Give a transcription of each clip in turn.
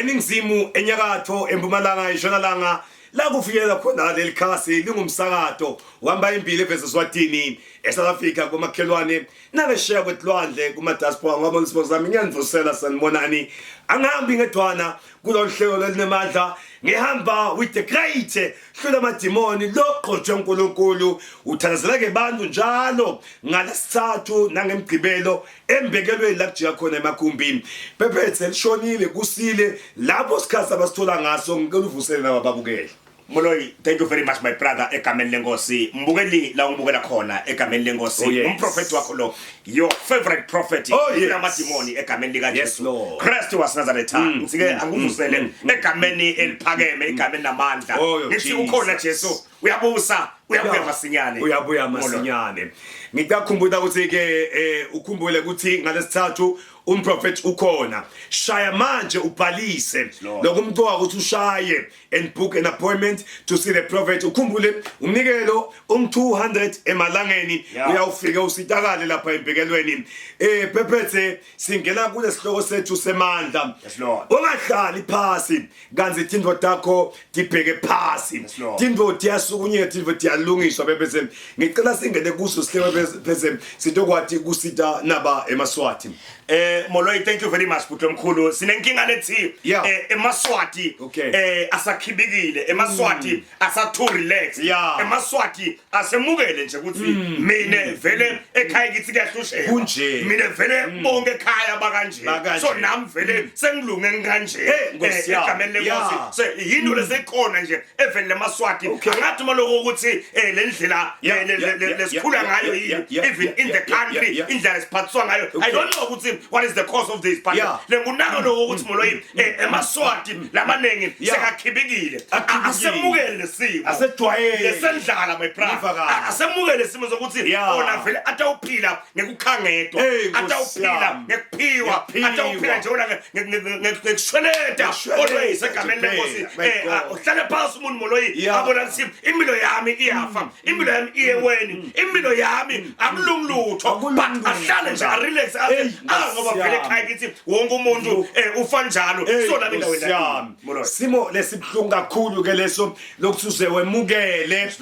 eningizimu enyakatho empumalanga ishonalanga la kufikela khona leli khasi lingumsakato uhamba impilo eVeseswatini eSouth Africa kumakhelwane nabesheya kwethlwandle kuma diaspora ngoba ngisibozami ngiyanivusela sanibonani angihambi ngedwana kulolu hlelo lelinemandla ngihamba with the great hlula amadimoni loqojwe uNkulunkulu uthandazela ke bantu njalo ngalasithathu nangemgqibelo embekelwe la kujika khona emakumbini phephethe lishonile kusile lapho sikhasa basithola ngaso ngicela uvusele nababukele. Moloi, thank you very much my brother egameni lenkosi. Mbukeli la ungibukela khona egameni lenkosi. Umprofeti wakho lo, your favorite prophet amadimoni egameni lika Jesu Christ was Nazareth. Ngike angivusele egameni eliphakeme egameni namandla. Ngithi ukhona Jesu uyabusa uyabuya masinyane. Uyabuya masinyane. Ngikakhumbula ukuthi ke ukhumbule ukuthi ngalesithathu umprofeti ukhona shaya manje ubhalise lokumuntu ukuthi ushaye and book an appointment to see the prophet. Ukhumbule umnikelo 200 emalangeni uyawufika usitakale lapha embekelweni phephethe singena kule sihloko sethu semandla. Ungahlali phasi kanzi tindvo takho dibheke phasi tindvo tiyasukunyeka tindvo tiyalungiswa phephethe ngicela singene kuso sihlelo pheze sitokwathi kusita naba emaswati. Moloi, thank you very much Butlo mkhulu. Sinenkinga lethi emaswati asakhibikile emaswati asathu relax emaswati asemukele nje ukuthi mina vele ekhaya kithi kuyahlusheka mina vele bonke ekhaya bakanje so nami vele sengilunge ngikanje egameni lenkosi so yinto lesekhona nje evele lemaswati angathi maloko ukuthi lendlela lesikhula ngayo even in the country indlela esiphathwa ngayo I don't know ukuthi what is the cause of this but lengunako lo ukuthi Moloi emaswati lamanengi sekakhibikile asemukele lesimo asedwayele lesendlala my brother asemukele lesimo zokuthi ona vele atawuphila ngekukhangedwa atawuphila ngekuphiwa atawuphila nje ona ngekushweleta always egameni lenkosi uhlale phansi umuntu Moloi abona ukuthi impilo yami iyafa impilo yami iyeweni impilo yami akulungilutho but ahlale nje relax ngoba vele ekhaya kithi wonke umuntu ufa njalo so nami wena simo lesibhlungu kakhulu ke leso lokuthi uzewemukele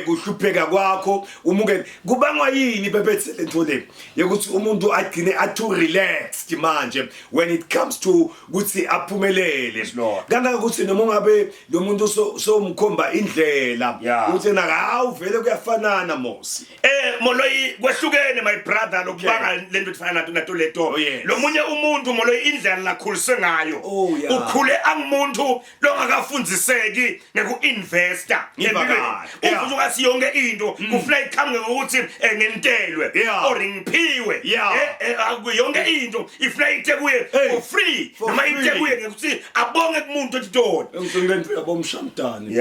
kuhlupheka kwakho umukele kubangwa yini phephethe lento le yokuthi umuntu agcine athu relaxed manje when it comes to ukuthi aphumelele kanga ukuthi noma ungabe lo muntu somkhomba indlela uthi na hawu vele kuyafanana mosi Moloi kwehlukene my brother lokubanga lento efana nato leto lo munye umuntu Moloi indlela lakhuliswe ngayo ukhule angumuntu longakafundziseki ngekuinvesta empilweni ufuthi ungathi yonke into kufuna iqhamuke ukuthi ngentelwe or ngiphiwe yonke into ifuna ite kuye for free noma ite kuye ngekuthi abonge kumuntu otidona ngizongento yabomshamdane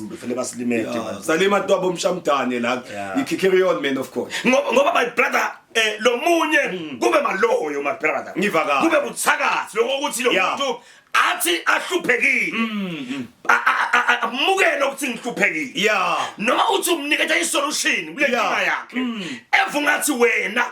kufanele basilimete salima to abomshamdane la ikhikerion man of course ngoba my brother lo munye kube maloyo my brother ngivaka kube buthakathi lokuthi lo muntu athi ahluphekile amukela ukuthi ngihluphekile noma uthi umnikeza isolution kule nkinga yakhe evungathi wena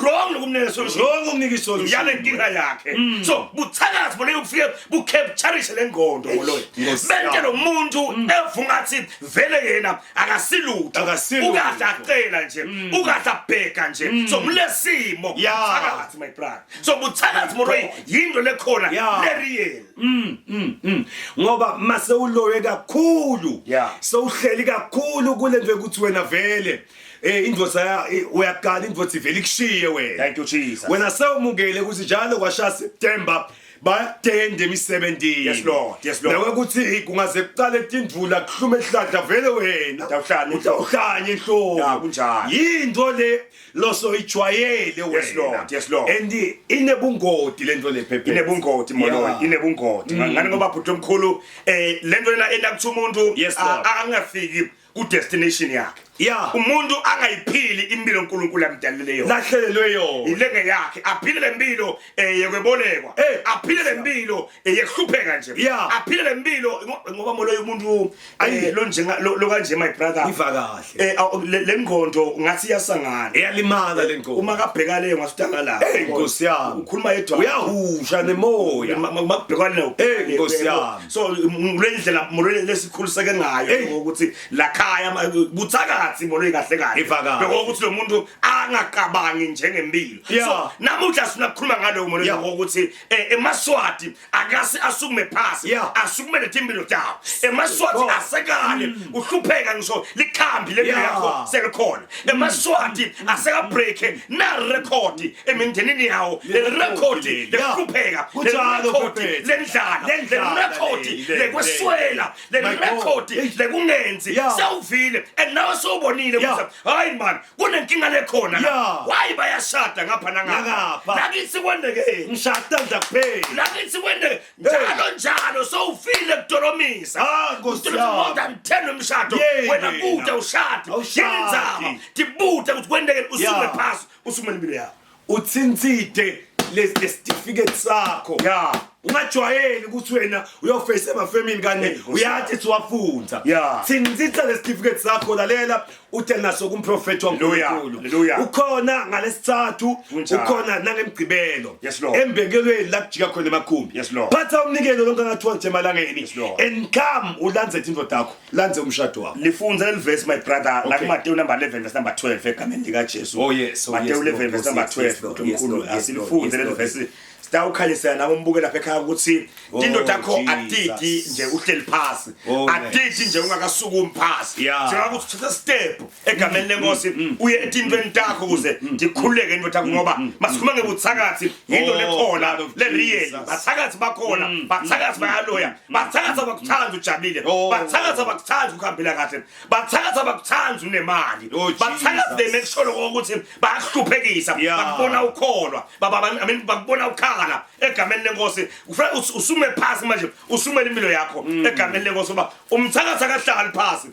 wrong ukumnika isolution wrong umnika isolution yale nkinga yakhe so buthakathi bona ufike bucapture lengqondo Moloi bente lo muntu evungathi vele yena akasilutho ukadacela nje ukadabheka nje so kulesimo buthakathi my brother so buthakathi Moloi yinto lekhona le real ngoba mase uloye kakhulu sowuhleli kakhulu kule nto ukuthi wena vele indvodza uyaqala indvodza ivele ikushiye wena. Thank you Jesus. Wena sewumukele ukuthi njalo kwasha September bayatende emisebenzini. Yes Lord. Nawe ukuthi kungaze kuqale tindvula kuhlume ehlahla vele wena utawuhlanya enhloko kunjani yinto le loso ijwayele wena. Yes Lord. And inebungoti lento le phephe inebungoti Moloi inebungoti ngani ngoba bhuti omkhulu lento lena enakuthi umuntu angafiki ku destination yakhe umuntu angayiphili impilo uNkulunkulu amdalele yona lahlelelwe yona ilenge yakhe aphile lempilo yekwebolekwa aphile lempilo yekuhlupheka nje aphile lempilo ngoba moloyo umuntu lo njenga lo kanje my brother iva kahle lengqondo ngathi yasangana iyalimaza lengqondo uma kabheka leyo ngasitanga la Nkosi yami ukhuluma yedwa uyahusha nemoya makubhekwana nayo Nkosi yami so ngulendlela molweni lesikhuliseke ngayo ukuthi la khaya buthakathi molweni kahle kahle beko ukuthi lo muntu angaqabangi njengempilo so namuhla sifuna ukukhuluma ngalo molweni ukuthi emaswati akase asukume phasi asukumele impilo yakho emaswati asekale uhlupheka ngisho likhambi lempilo yakho selikhona emaswati aseka break na record emindenini yawo le record lehlupheka le record lendlala le record lekweswela le record lekungenzi sewuvile and nawe sowubonile ukuthi hayi man kunenkinga lekhona why bayashada ngapha nangapha lakithi kwendeke ngishada nje kuphela lakithi kwendeke njalo sowufile kudolomisa Nkosi more than 10 umshado wena buda ushada yenza tibuda ukuthi kwendeke usume phasi usume impilo yakho uthintside certificate sakho ungajwayeli ukuthi wena uyoface emafemini kanye uyathi siwafunda thintsitha le certificate sakho lalela uthe naso kumprofeti waNkulunkulu ukhona ngalesithathu ukhona nangemgcibelo embekelweni la kujika khona emakhumbi phatha umnikelo lonke ngathi nje emalangeni and come ulanze indoda yakho lanze umshado wakho lifunza leliverse my brother la kuMateyu number 11 verse number 12 egameni lika Jesu Mateyu 11 verse number 12 uNkulunkulu asilifunze leliverse sitawukhanyisa nabo umbuke lapha ekhaya ukuthi indoda yakho adidi nje uhleli phasi adidi nje ungakasukumi phasi njengoba ukuthi uthatha step egameni lenkosi uye etintweni takho ukuze ndikhululeke indoda yakho ngoba masikhuluma ngebuthakathi into lekhona le real bathakathi bakhona bathakathi bayaloya bathakathi abakuthanda ujabulile bathakathi abakuthanda ukuhambela kahle bathakathi abakuthanda unemali bathakathi they make sure ukuthi bayahluphekisa bakubona ukholwa bakubona ukhala egameni lenkosi usume phasi manje usumele impilo yakho egameni lenkosi ngoba umthakathi akahlali phasi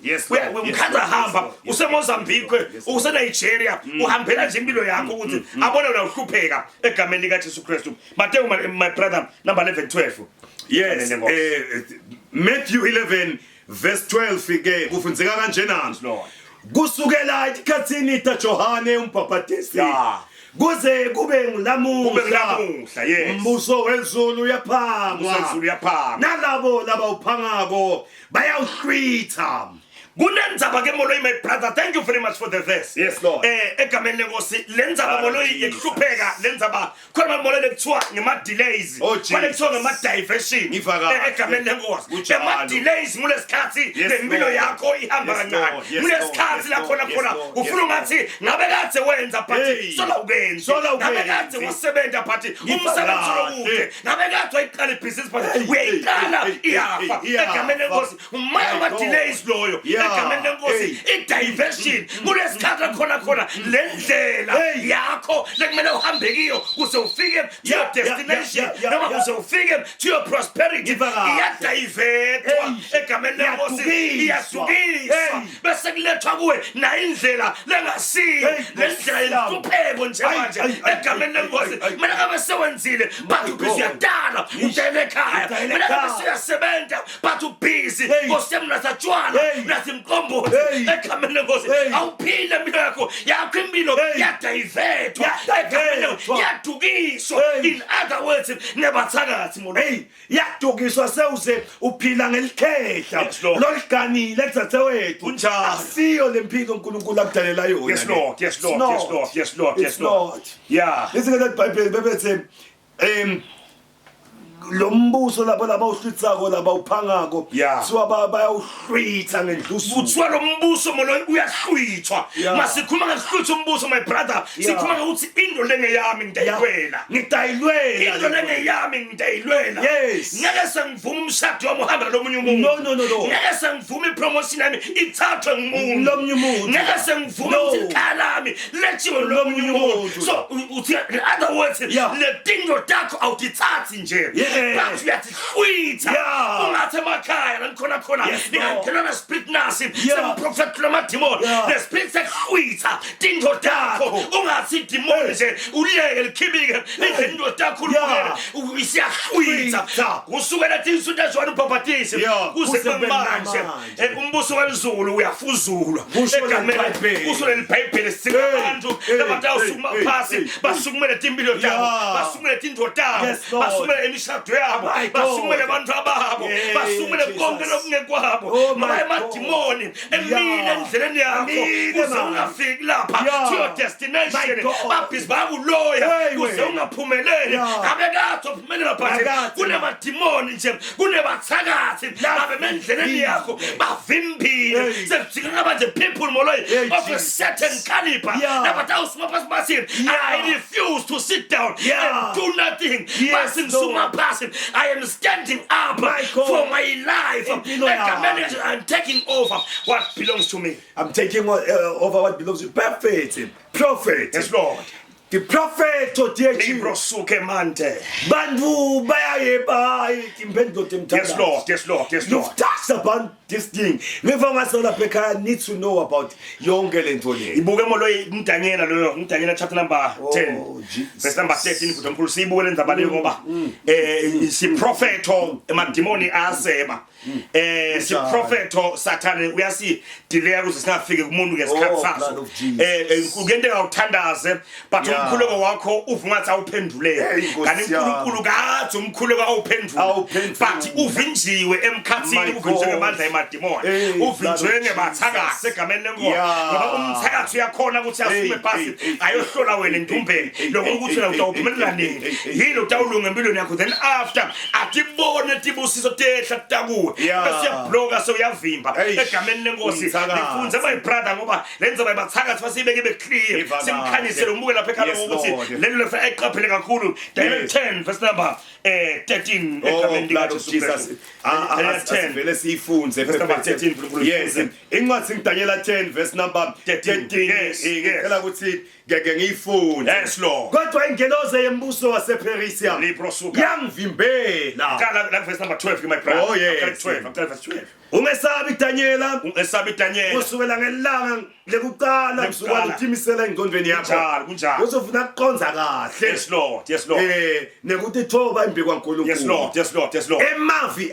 umkhandla hamba useMozambique useNigeria uhambela nje impilo yakho ukuthi abone wena uhlupheka egameni lika Jesu Kristu Mateyu my brother number 11:12 Matthew 11 verse 12 ke kufunzeka kanjena kusukela ikhathini kaJohane umbhaphatisi kuze kube ngulamuhla umbuso wezulu uyaphangwa nalabo laba uphangako bayawuhlwitha kunendzaba ke moloyi my brother thank you very much for the verse yes lord egameni lenkosi lendzaba moloyi yekuhlupheka lendzaba khona moloyi lekuthiwa ngema delays khona kuthiwa ngema diversion egameni lenkosi ema delays mulesikhathi lempilo yakho ihamba kancane mulesikhathi la khona ufuna ngathi ngabe kade wenza but sola ukenza ngabe kade wasebenza but umsebenzi lokude ngabe kade wayiqala ibhizinisi but uyayiqala iyafa egameni lenkosi uma delays loyo egameni lenkosi i-diversion kulesikhathi khona lendlela yakho lekumele uhambe kiyo kuze ufike to your destination noma kuze ufike to your prosperity iyadivetwa egameni lenkosi iyasukiswa bese kulethwa kuwe na indlela lengasiyo lendlela yenhlupheko nje manje egameni lenkosi mina ngabe sewenzile but ubhizi uyadala ujele ekhaya mina ngabe siyasebenza but ubhizi ngosemnasatshwana mkombozi egameni lenkosi awuphile impilo yakho impilo yadivetwa egameni yadukiswa in other words nebathakathi molo yadukiswa sewuze uphila ngelikhehla loliganile kuzathe wethu asiyo lempilo uNkulunkulu akudalela yona yes lord isike leBhayibheli bebethe lo mbuso laba uhlwithako laba uphangako siwa bayawuhlwitha ngendlusu uthiwa lo mbuso molo uyahlwithwa masikhuluma ngesihlwitha umbuso my brother sikhuluma ukuthi into lengeyami ngidayilwela into lengeyami ngidayilwela ngeke sengivuma umshado wami uhamba lomunye umuntu no ngeke sengivuma ipromotion yami ithathwe ngumuntu lomunye umuntu ngeke sengivuma ukuthi ikhaya lami lethiwe lomunye umuntu so uthi in other words le dingo dakho awutithathi nje but uyazihlwitha ungathi emakhaya la nikhona khona ningangenwa na spirit nasi semprofet lamadimoni the spirit sehlwitha tinto takho ungathi demon nje uliyeke likhibike izinto takho ulukele isiyahlwitha usukela tinsuku ezwana ubhabhatise kuze manje umbuso wezulu uyafuzulwa egameni usule libhayibheli singabantu labatawusukuma phasi basukumele timpilo tabo basukumele tinto tabo basukumele imishado yabo basukumele abantu ababo basukumele konke lokungekwabo amadimoni emile endleleni yakho uze ungafiki lapha to your destination babhizi bakuloya uze ungaphumeleli abekade uphumelela phansi kunemadimoni nje kunebathakathi abemendleleni yakho bavimbile sekujika manje people moloyi of a certain caliber nabatawusuma phasi bathi I refuse to sit down and do nothing I am standing up for my life I'm taking over what belongs to me. I'm taking over what belongs to me. Perfect. Prophet. Yes, Lord. The prophet todechi brosuke mante bantu bayayeba impendulo temthanda. Yes, Lord. Yes, Lord. Yes, Lord. You've touched upon this thing. Ngevangasola pheka need to know about yonke lento le. Ibuke moloyi umdanyela loyo umdanyela chapter number 10 verse number 13 kuthi umkhulu siyibukele indaba leyo ngoba si prophetho emadimoni aseba si prophetho Satan uyasi delay ukuze singafike kumuntu ngesikhathi saso kuyente awuthandaze but umkhuleko wakho uvungathi awuphenduleke kanti uNkulunkulu kathi umkhuleko awuphendula but uvinjiwe emkhathini uvinjiwe ngamandla emadimoni uvinjiwe ngebathakathi egameni lenkomo ngoba umthakathi uyakhona ukuthi asume phansi ayohlola wena entumbeni lokho ukuthi wena utawuphumelela nini yilo utawulunga empilweni yakho then after atibone tibusiso tehla takuwe bese uyabloka so uyavimba egameni lenkosi nifunze my brother ngoba lenza bathakathi basibeke be clear simkhanyisele umuke lapha ekhaya ukuthi lelo lefa eqaphele kakhulu Daniel 10 verse number 13 egameni likaJesu vele siyifunze verse number 13 yes incwadi Daniel 10 verse number 13 ngicela ukuthi ngeke ngiyifunde. Yes, Lord. Kodwa ingeloze yembuso wasePersia yangivimbela. Kala verse number 12 my brother. Oh yes. 12 verse 12. Ungesabi Daniela, ungesabi Daniela. Kusukela ngelanga lekuqala msukwazi uthimisela engqondweni yakho. Kunjalo. Uzofuna kuqonza kahle. Yes, Lord. Yes, Lord. Nekuthi thoba imbi kwaNkulunkulu. Yes, Lord. Yes, Lord. Yes, Lord. Emavi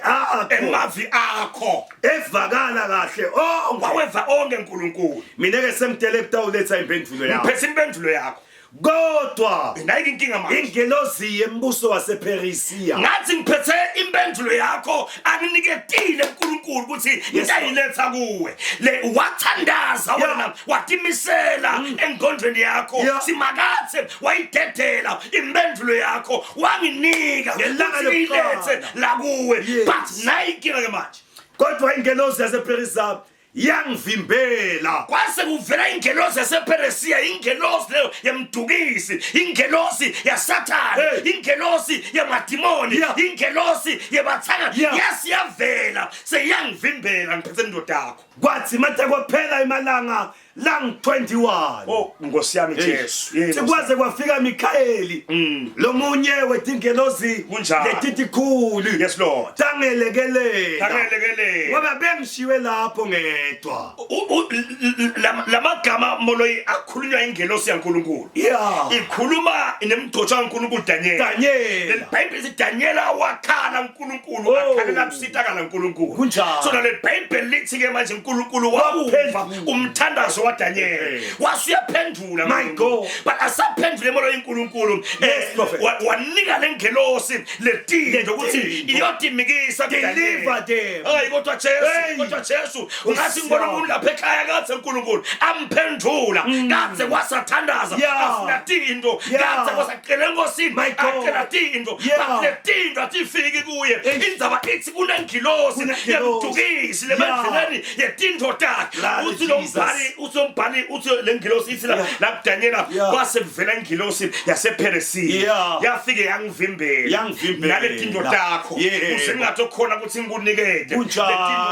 akho. Evakala kahle. Oh, waweva onke uNkulunkulu. Mina ke semdele ekutawuletha impendulo yakho. Phese impendulo yakho. Kodwa ngayike inkinga manje ingelosi yembuso wasePersia ngathi ngiphethe impendulo yakho anginiketile uNkulunkulu ukuthi ngiyayiletha kuwe le wathandaza wena watimisela engqondweni yakho simakathe wayidedela impendulo yakho wanginika ngelanga lokulethe la kuwe but nayinkinga ke manje kodwa ingelosi yasePersia yangivimbela kwase kuvela ingelosi yasePersia ingelosi leyo yemdukisi ingelosi yaSathane ingelosi yamadimoni ingelosi yebathanga yasiyavela seyangivimbela ngiphethe indoda yakho kwathi mathe kwaphela imalanga lang 21 oh Nkosi yami Jesu sikwaze kwafika Mikhaeli lo munye wetingelosi letitikhulu yes Lord tangelekelela ngoba ngoba bengishiwe lapho ngedwa lamagama moloyi akhulunywa ingelosi yaNkulunkulu ikhuluma nemgcotsha kaNkulunkulu Daniel leBhayibheli lithi Daniel wakhala uNkulunkulu akhalela kusitaka uNkulunkulu so le Bible lithi ke manje uNkulunkulu wawuva umthandazo wa Daniel wasuyaphendula my God but asaphendule molo iNkulunkulu wanika lengelosi letindo ukuthi iyotimikisa deliver them hayi kodwa Jesu ungathi ngibona umuntu lapha ekhaya kathi uNkulunkulu amphendula kaze wasathandaza afuna tindo kaze wasaqela enkosini akela tindo letindo atifiki kuye indzaba ithi kunengilosi yemdukisi lebandleni yetindo takhe uthi lo mbhali usombhali uthi lengilosi ithi la Daniela kwase kuvela ingilosi yasePersia yafike yangivimbela naletinto takho usengathi khona ukuthi ngikunikele letinto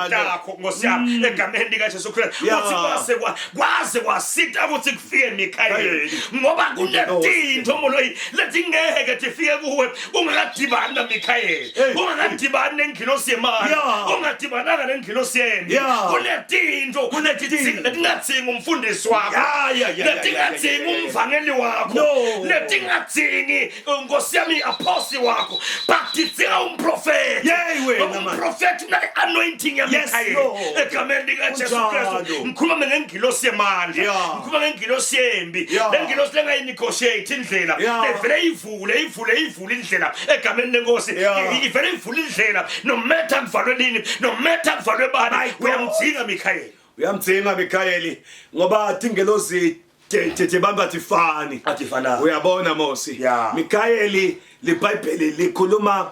takho ngosiyami egameni lika Jesu Kristu uthi kwaze kwasita ukuthi kufike Mikayeli ngoba kunetinto moloyi lethi ngeke tifike kuwe ungakadibani naMikayeli ungakadibani nengilosi yemali ungadibananga nengilosi yembi kunetinto letingatsinga umfundisi wakho letingatsinga umvangeli wakho letingatsingi ngosiyami apostle wakho but titsinga umprofeti umprofeti una-anointing yaMikayeli egameni lika Jesu Kristu ngikhuluma ngengilosi yemandla ngikhuluma ngengilosi yembi lengilosi lengayinegotiate indlela evele ivule indlela egameni lenkosi ivele ivule indlela nometha kuvalwe nini nometha kuvalwe bani uyamdzinga Mikayeli uyamdzinga Mikayeli ngoba tingelozi tete bamba atifana uyabona Mosi Mikayeli liBhayibheli likhuluma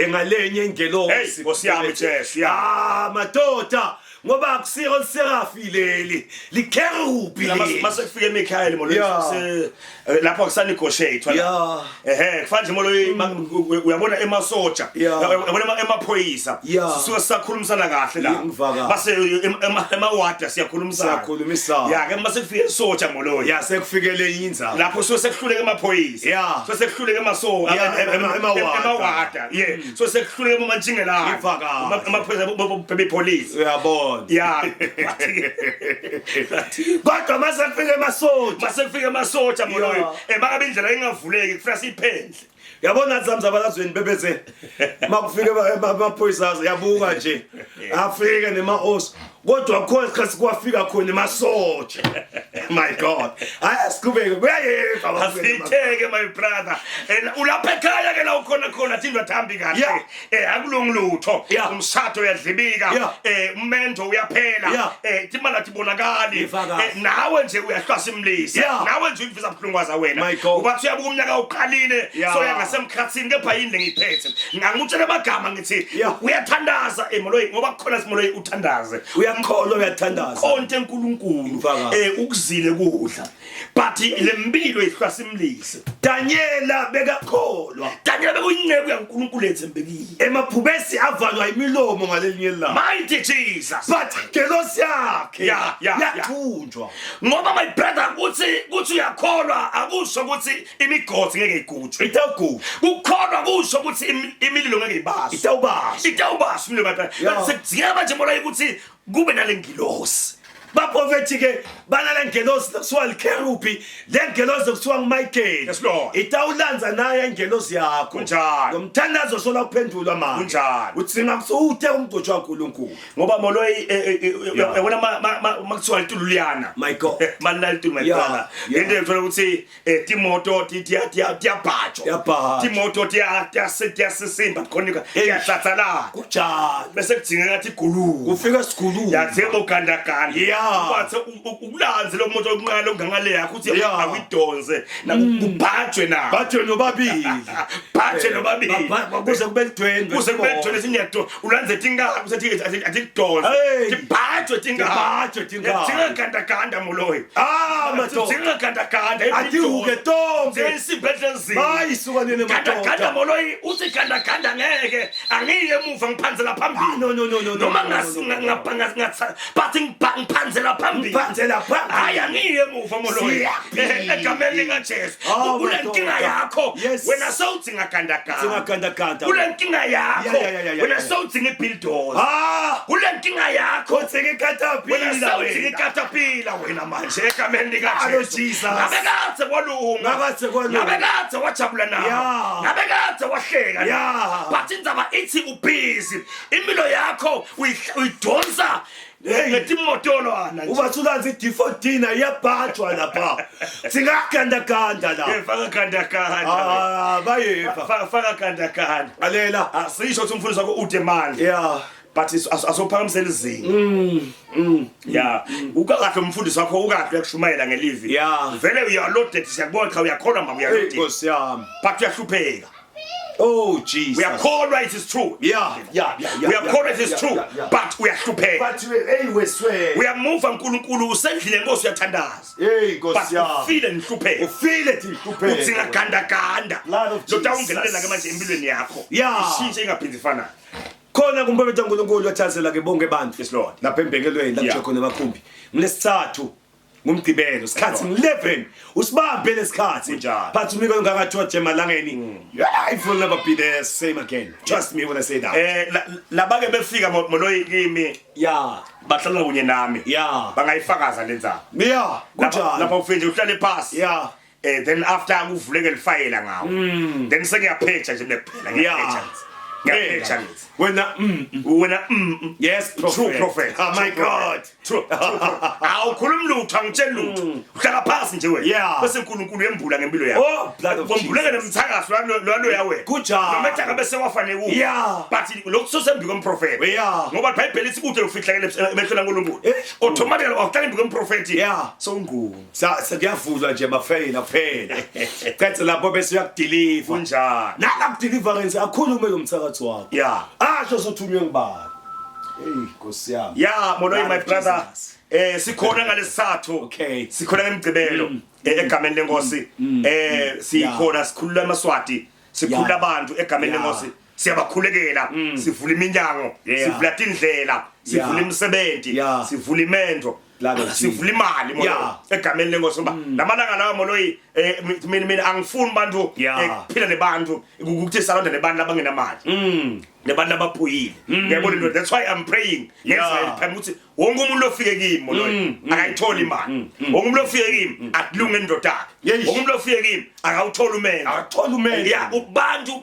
engalenye ingelosi ngosiyami Jesu madoda ngoba akusiko serafi leli likherubi mase kufike Mikayeli moloyi lapho akusanegotiate kufanje moloyi uyabona emasoja uyabona emaphoyisa sisuke sisakhulumisana kahle la base emawada siyakhulumisana ke mase kufike isoja moloyi sekufikele inza lapho sekuhluleka emaphoyisa sekuhluleka emawada sekuhluleka emantshingelana emaphoyisa bepolice uyabona kodwa masefike emasoja moloyi mangabe indlela ingavuleki kufuna siyiphendle yabona zami zabalazweni bebeze makufike amaphoyisa yabuka nje afike nema-os kodwa khona isikhathi kwafika khona emasoja my God asiqhubeke kuyayeqa asitheke my brother ulapha ekhaya ke la ukhona thindwa thambi kahle akulungilutho umshado uyadlibika umendo uyaphela imali tibonakali nawe nje uyahlwasa imlisi nawe nje uyivisa buhlungwaza wena ubathi uyabuka umnyaka uqalile so yangasemkhathini kepha yini ngiphethe ngangutshela amagama ngithi uyathandaza emoloyi ngoba kukhona simoloyi uthandaze uyakholwa uyathandaza konke uNkulunkulu ukuzile kudla but lempilo ihlwasa imlisi Daniela bekakholwa Daniela bekuyinceku yaNkulunkulu ethembekile emaphubesi avalwa imilomo ngalelinye la mighty Jesus but ngelosi yakhe yathunjwa ngoba my brother kuthi uyakholwa akusho ukuthi imigothi ngeke igujwe itawugujwa ukholwa kusho ukuthi imililo ngeke ibaswe itawubaswa imililo my sekudingeka manje moloyi ukuthi kube nalengilosi baprofeti ke banale ngelosi kuthiwa likerubi lengelosi kuthiwa nguMichael itawulanza naye ingelosi yakho ngomthandazo sola kuphendulwa manje utsinga kusuthe umgcotsho kaNkulunkulu ngoba moloyi yabona makuthiwa litululiyana my God malala litulu my brother into ethola ukuthi timoto tiyabhajwa timoto tiyasisimba khona tiyahlatsalana kunjalo bese kudingeka ngathi iguluku kufika siguluku yatheka ugandaganda bathi ukulanze lo muntu oqala ongangale yakho uthi akuyidonze nakubhajwe na bajwe nobabili kuze kube lidwendwe kuze kube lidwendwe sinyedo ulanze tingaka usethi atikudonze tibhajwe tingaka tingaganda moloyi madoda tingaganda atihuke tombe isibhedlezi bayisuka nene madoda ganda moloyi uthi ganda ngeke angiye emuva ngiphanzela phambili no noma ngasinga bathi ngiphanzela phambili hayi angiye emuva moloyi egameni likaJesu kulenkinga yakho wena sawuthi ngagandaganda kulenkinga yakho wena sawuthi ngibulldozer kulenkinga yakho wena sawuthi ngikatapila wena manje egameni likaJesu ngabekathe kwalunga ngabekathe wajabula nawe ngabekathe wahleka but indzaba ithi ubhizi impilo yakho uyidonsa ngetimotolwana ubathulanza i-D14 iyabhajwa lapha singagandaganda la faka gandaganda bayeva faka gandaganda alela asisho ukuthi umfundisi wakho ude manje but asophakamisela izinga ukakahle umfundisi wakho ukahle uyakushumayela ngelivi vele uyaloaded siyakubona cha uyakholwa mama uyaloaded Nkosi yami but uyahlupheka Oh Jesus. We are called right, it's true. Yeah. We are called right, it's true. But we are stupid. But we swear. We are moved from uNkulunkulu usendlile Nkosi uyathandaza. Hey But Nkosi yami. feel nhlupheko. Feel it nhlupheko. Uthi ngaganda. Blood of Jesus. Lo tawungenelela ke manje empilweni yakho. Yeah. Ishintshe ingaphindi ifana. Khona kumphethe uNkulunkulu wathathela ke bonke abantu. Yes Lord. Lapha embekelweni la nje khona emakhumbi. Ngilesithathu ngumgcibelo sikhathi 11 usibambe lesikhathi but umike ongakathiwa nje emalangeni it will never be the same again, trust me when I say that. Laba ke befika moloyi kimi bahlala kunye nami bangayifakaza lenzaba kunjalo lapha ufike uhlale phansi then after kuvuleke lifayela ngawo then sengiyaphetha nje kuphela ngiyaphetha when yes prophet. True prophet. Oh my God. True. Awukhulumi lutho angitshela lutho uhlala phansi nje wena bese uNkulunkulu yembula ngempilo yakho oh blood of Jesus bombuleke nemthakaso lwalo yawe kunjalo nometha bese wafane ku but lokho sosembi komprofeti ngoba iBhayibheli lithi kude ufihlakele emehlweni kaNkulunkulu automatically awuhlala embi komprofeti so ungu sakuyavuzwa nje mafeyila kuphela kathi lapho bese uyakudeliver kunjalo nala deliverance akhulume lo mthakathi wakho asho sothunywe ngibani hey Nkosi yami moloyi my brother sikhona ngalesithathu sikhona ngemgcibelo egameni lenkosi sikhona sikhulula amaswati sikhulula abantu egameni lenkosi siyabakhulekela sivula iminyango sivula indlela sivula imisebenzi sivula imendo sivula imali moloyi egameni lenkosi ngoba lamalanga lawa moloyi mina angifuni abantu kuphila nebantu ukuthi salonda nebantu abangenamali nebantu abaphuyile ngiyabona into that's why I'm praying ngeSrael phela ukuthi wonke umuntu ofike kimi moloyi akayithola imali wonke umuntu ofike kimi akulunge indoda yakhe wonke umuntu ofike kimi akawuthola umendo ubantu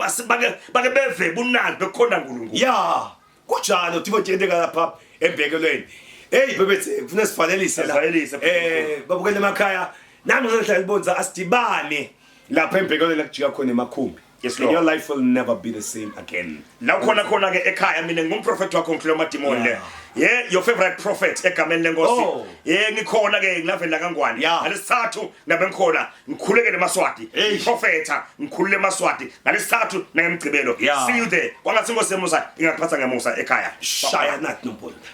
bake beve bunandi bekhona uNkulunkulu kunjalo Timothy endeka lapha embekelweni hey bebethe kufuna sifanelise la babukele emakhaya nami ngizohlala libonza asidibane lapha embekelweni la kujika khona emakhumbi. Yes, Lord. Your life will never be the same again. La khona ke ekhaya mina ngumprofeti wakho ngihlola amadimoni le. Your favorite prophet egameni lenkosi. Ngikhona ke ngilavela kangwani. Ngalesithathu ngabe ngikhona ngikhuleke lemaswati. Prophetha ngikhulule emaswati. Ngalesithathu nangemgcibelo. See you there. Kwangathi inkosi emusa ingaphatha ngemusa ekhaya. Shaya nathi nompholo.